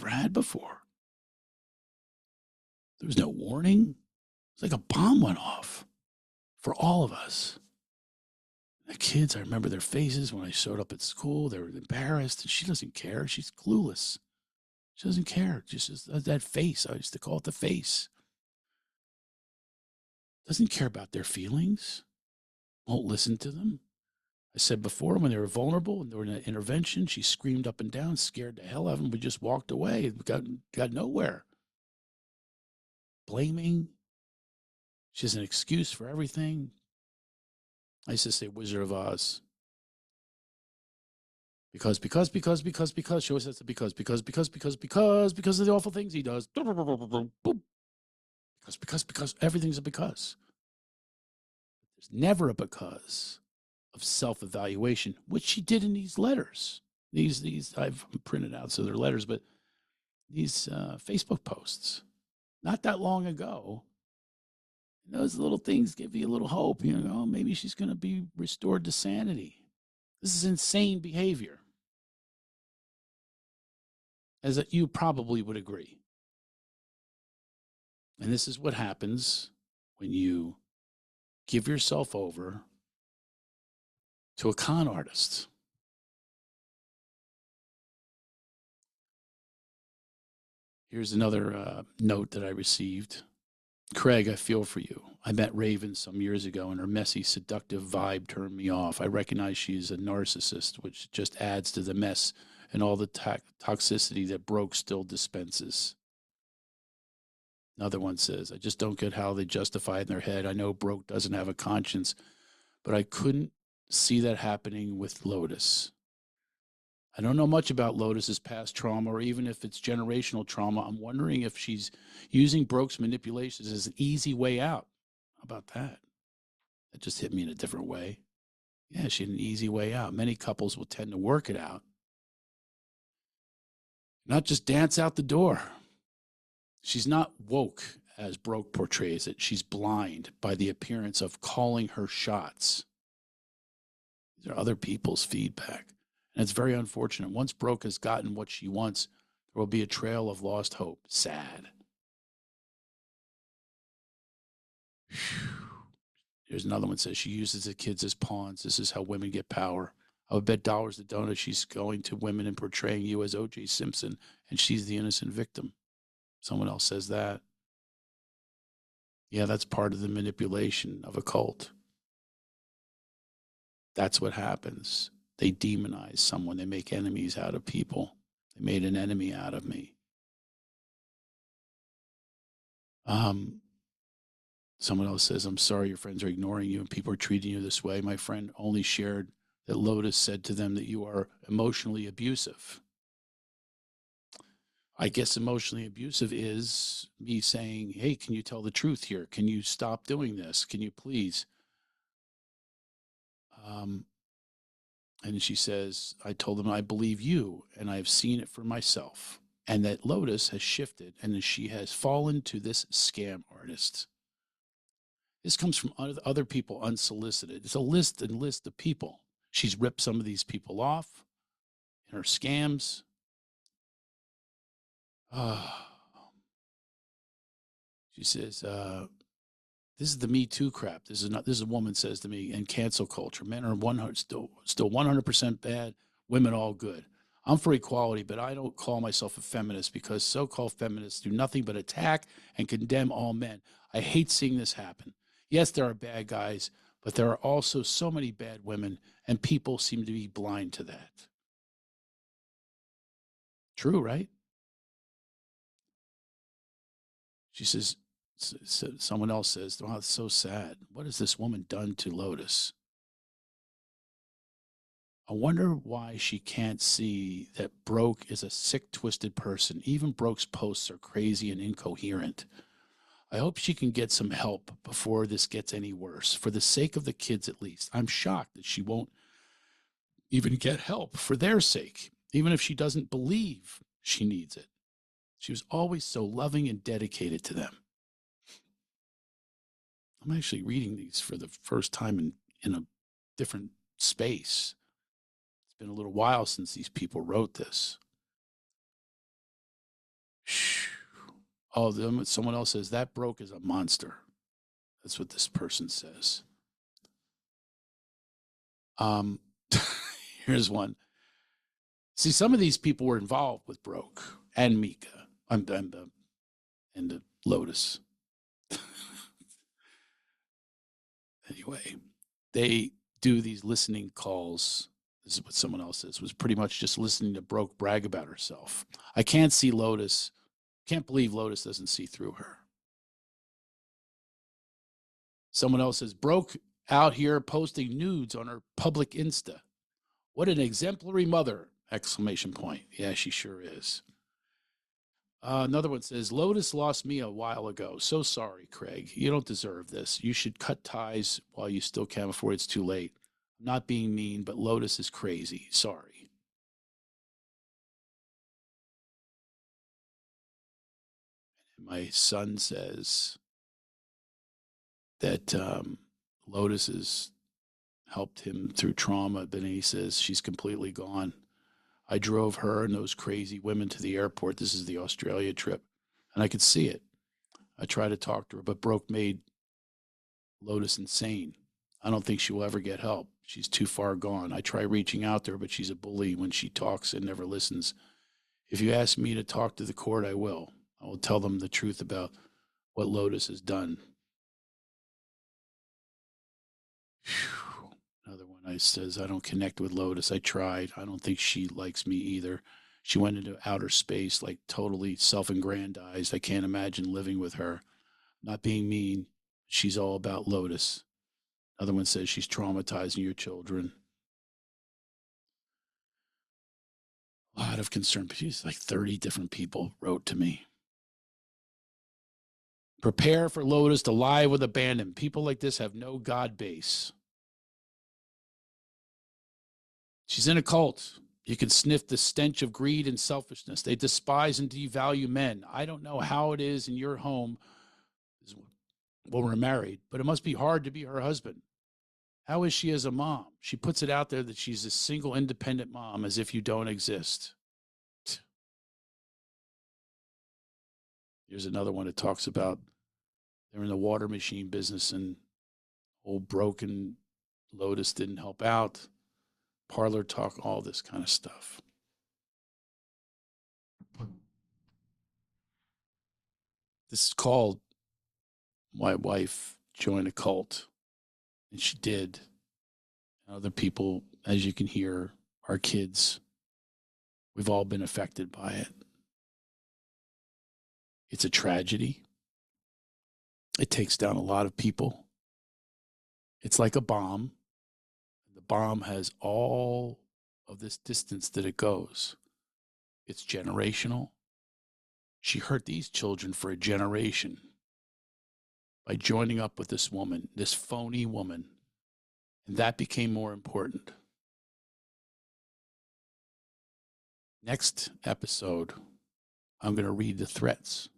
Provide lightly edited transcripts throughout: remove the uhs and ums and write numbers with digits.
never had before. There was no warning. It's like a bomb went off for all of us. The kids, I remember their faces when I showed up at school. They were embarrassed, and she doesn't care. She's clueless. She doesn't care. Just that face. I used to call it the face. Doesn't care about their feelings. Won't listen to them. I said before, when they were vulnerable and during an intervention, she screamed up and down, scared the hell out of them. We just walked away. We got nowhere. Blaming. She has an excuse for everything. I used to say Wizard of Oz. Because. She always says the because of the awful things he does. Because everything's a because. There's never a because of self-evaluation, which she did in these letters. These I've printed out, so they're letters, but these Facebook posts, not that long ago. Those little things give you a little hope. You know, maybe she's going to be restored to sanity. This is insane behavior, as you probably would agree. And this is what happens when you give yourself over to a con artist. Here's another note that I received. Craig, I feel for you. I met Raven some years ago, and her messy, seductive vibe turned me off. I recognize she's a narcissist, which just adds to the mess and all the toxicity that Broke still dispenses. Another one says, I just don't get how they justify it in their head. I know Broke doesn't have a conscience, but I couldn't see that happening with Lotus. I don't know much about Lotus's past trauma or even if it's generational trauma. I'm wondering if she's using Broke's manipulations as an easy way out. How about that? That just hit me in a different way. Yeah, she had an easy way out. Many couples will tend to work it out, not just dance out the door. She's not woke as Broke portrays it. She's blind by the appearance of calling her shots. These are other people's feedback. And it's very unfortunate. Once Broke has gotten what she wants, there will be a trail of lost hope. Sad. Here's another one that says she uses the kids as pawns. This is how women get power. I would bet dollars to donuts she's going to women and portraying you as O.J. Simpson, and she's the innocent victim. Someone else says that. Yeah, that's part of the manipulation of a cult. That's what happens. They demonize someone. They make enemies out of people. They made an enemy out of me. Someone else says, I'm sorry your friends are ignoring you and people are treating you this way. My friend only shared that Lotus said to them that you are emotionally abusive. I guess emotionally abusive is me saying, hey, can you tell the truth here? Can you stop doing this? Can you please? And she says, I told them, I believe you, and I have seen it for myself. And that Lotus has shifted, and that she has fallen to this scam artist. This comes from other people unsolicited. It's a list of people. She's ripped some of these people off in her scams. She says, this is the Me Too crap. This is a woman says to me, and cancel culture. Men are still 100% bad. Women all good. I'm for equality, but I don't call myself a feminist because so-called feminists do nothing but attack and condemn all men. I hate seeing this happen. Yes, there are bad guys, but there are also so many bad women, and people seem to be blind to that. True, right? She says, someone else says, oh, it's so sad. What has this woman done to Lotus? I wonder why she can't see that Broke is a sick, twisted person. Even Broke's posts are crazy and incoherent. I hope she can get some help before this gets any worse, for the sake of the kids at least. I'm shocked that she won't even get help for their sake, even if she doesn't believe she needs it. She was always so loving and dedicated to them. I'm actually reading these for the first time in a different space. It's been a little while since these people wrote this. Oh, someone else says that broke is a monster. That's what this person says. Here's one. See, some of these people were involved with Broke and Mika and Lotus. Anyway, they do these listening calls. This is what someone else says, was pretty much just listening to Broke brag about herself. I can't see Lotus. Can't believe Lotus doesn't see through her. Someone else says, Broke out here posting nudes on her public Insta. What an exemplary mother! Exclamation point. Yeah, she sure is. Another one says, Lotus lost me a while ago. So sorry, Craig. You don't deserve this. You should cut ties while you still can before it's too late. I'm not being mean, but Lotus is crazy. Sorry. And my son says that Lotus has helped him through trauma, but he says she's completely gone. I drove her and those crazy women to the airport. This is the Australia trip, and I could see it. I tried to talk to her, but Broke made Lotus insane. I don't think she will ever get help. She's too far gone. I try reaching out to her, but she's a bully when she talks and never listens. If you ask me to talk to the court, I will. I will tell them the truth about what Lotus has done. Whew. Another one I says, I don't connect with Lotus. I tried. I don't think she likes me either. She went into outer space, like totally self-aggrandized. I can't imagine living with her. Not being mean. She's all about Lotus. Another one says she's traumatizing your children. A lot of concern. She's like 30 different people wrote to me. Prepare for Lotus to lie with abandon. People like this have no God base. She's in a cult. You can sniff the stench of greed and selfishness. They despise and devalue men. I don't know how it is in your home when we're married, but it must be hard to be her husband. How is she as a mom? She puts it out there that she's a single independent mom as if you don't exist. Here's another one that talks about they're in the water machine business and old broken Lotus didn't help out. Parlor talk, all this kind of stuff. This is called My Wife Joined a Cult. And she did. Other people, as you can hear, our kids, we've all been affected by it. It's a tragedy. It takes down a lot of people. It's like a bomb. The bomb has all of this distance that it goes. It's generational. She hurt these children for a generation by joining up with this woman, this phony woman. And that became more important. Next episode, I'm going to read the threats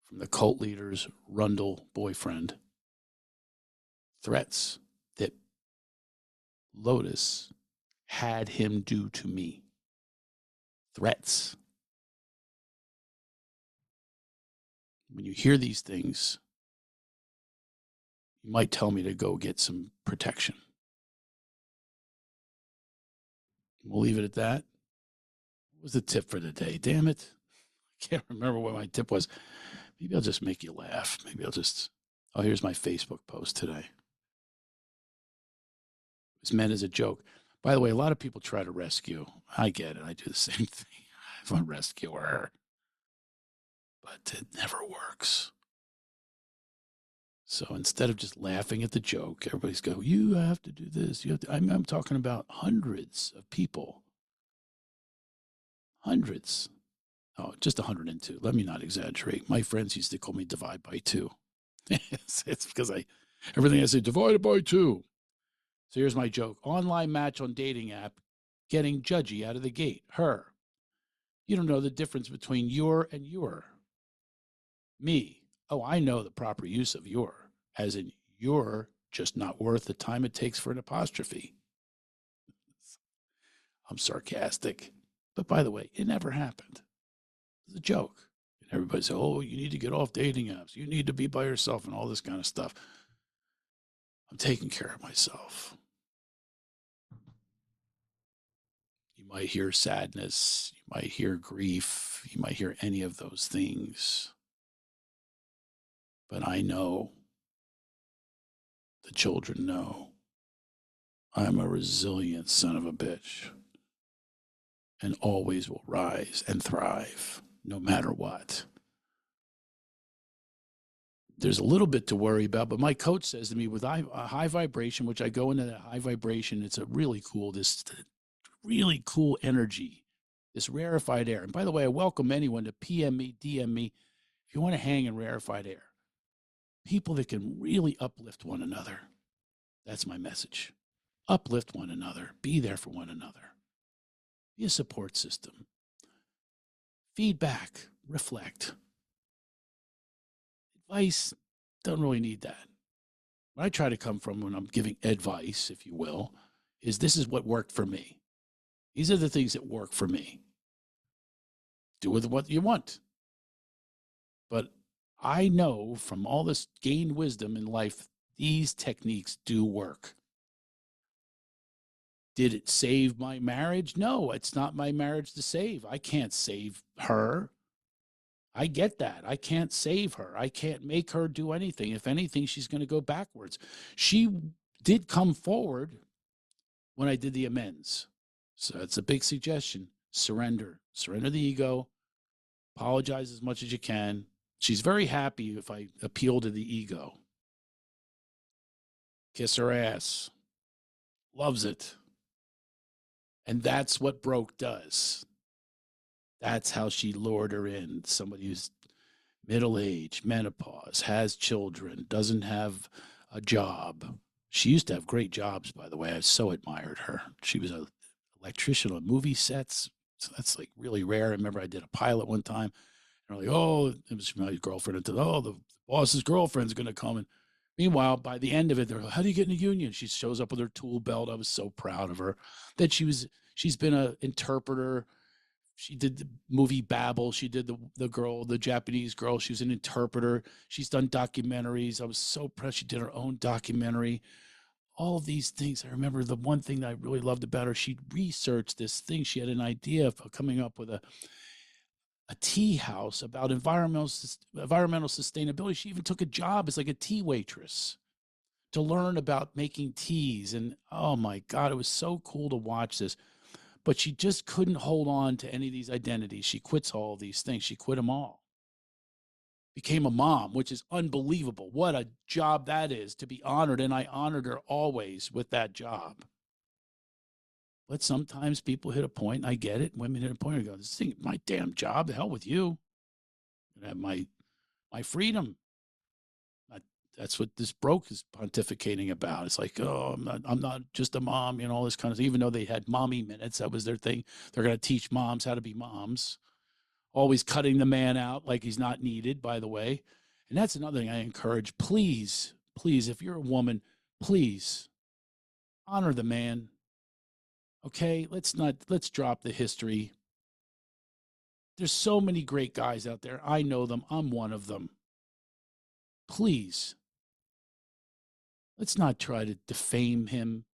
from the cult leader's Rundle boyfriend. Threats that Lotus had him do to me. Threats. When you hear these things, you might tell me to go get some protection. We'll leave it at that. What was the tip for the day? Damn it. I can't remember what my tip was. Maybe I'll just make you laugh. Maybe I'll just, oh, here's my Facebook post today. It was meant as a joke. By the way, a lot of people try to rescue. I get it. I do the same thing. I'm a rescuer. But it never works. So instead of just laughing at the joke, everybody's go, you have to do this. You have to. I'm talking about hundreds of people. Hundreds. Oh, just 102. Let me not exaggerate. My friends used to call me divide by two. it's because everything I say divided by two. So here's my joke. Online match on dating app, getting judgy out of the gate. Her. You don't know the difference between your and your. Me. Oh, I know the proper use of your, as in you're just not worth the time it takes for an apostrophe. I'm sarcastic. But by the way, it never happened. It was a joke. Everybody says, oh, you need to get off dating apps. You need to be by yourself and all this kind of stuff. I'm taking care of myself. You might hear sadness. You might hear grief. You might hear any of those things. But I know, the children know, I'm a resilient son of a bitch and always will rise and thrive no matter what. There's a little bit to worry about, but my coach says to me, with a high vibration, which I go into that high vibration, it's a really cool energy, this rarefied air. And by the way, I welcome anyone to PM me, DM me, if you want to hang in rarefied air. People that can really uplift one another. That's my message. Uplift one another. Be there for one another. Be a support system. Feedback. Reflect. Advice, don't really need that. What I try to come from when I'm giving advice, if you will, is this is what worked for me. These are the things that work for me. Do with what you want. But I know from all this gained wisdom in life, these techniques do work. Did it save my marriage? No, it's not my marriage to save. I can't save her. I get that. I can't save her. I can't make her do anything. If anything, she's going to go backwards. She did come forward when I did the amends. So it's a big suggestion. Surrender. Surrender the ego. Apologize as much as you can. She's very happy if I appeal to the ego. Kiss her ass. Loves it. And that's what broke does. That's how she lured her in. Somebody who's middle-aged, menopause, has children, doesn't have a job. She used to have great jobs, by the way. I so admired her. She was an electrician on movie sets. So that's like really rare. I remember I did a pilot one time. And I'm like, oh, it was my girlfriend. The boss's girlfriend's going to come. And meanwhile, by the end of it, they're like, how do you get in a union? She shows up with her tool belt. I was so proud of her. That she's been an interpreter. She did the movie Babel. She did the Japanese girl. She was an interpreter. She's done documentaries. I was so proud. She did her own documentary. All of these things. I remember the one thing that I really loved about her, she researched this thing. She had an idea of coming up with a tea house about environmental sustainability. She even took a job as like a tea waitress to learn about making teas. And oh my God, it was so cool to watch this. But she just couldn't hold on to any of these identities. She quits all of these things. She quit them all. Became a mom, which is unbelievable. What a job that is, to be honored. And I honored her always with that job. But sometimes people hit a point, I get it. Women hit a point and go, this thing, my damn job, the hell with you. I have my freedom. That's what this broke is pontificating about. It's like, oh, I'm not just a mom, all this kind of thing. Even though they had mommy minutes, that was their thing. They're going to teach moms how to be moms. Always cutting the man out like he's not needed, by the way. And that's another thing I encourage. Please, if you're a woman, please honor the man. Okay, let's drop the history. There's so many great guys out there. I know them. I'm one of them. Please. Let's not try to defame him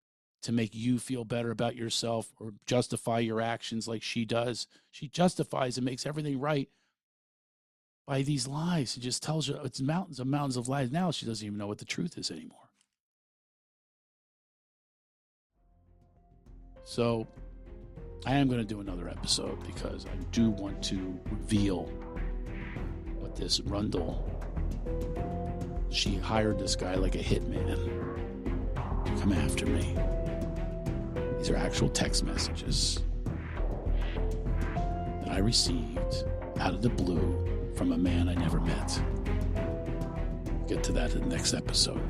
to make you feel better about yourself or justify your actions like she does. She justifies and makes everything right by these lies. She just tells you it's mountains and mountains of lies. Now she doesn't even know what the truth is anymore. So I am going to do another episode because I do want to reveal what this Rundle, she hired this guy like a hitman to come after me. These are actual text messages that I received out of the blue from a man I never met. We'll get to that in the next episode.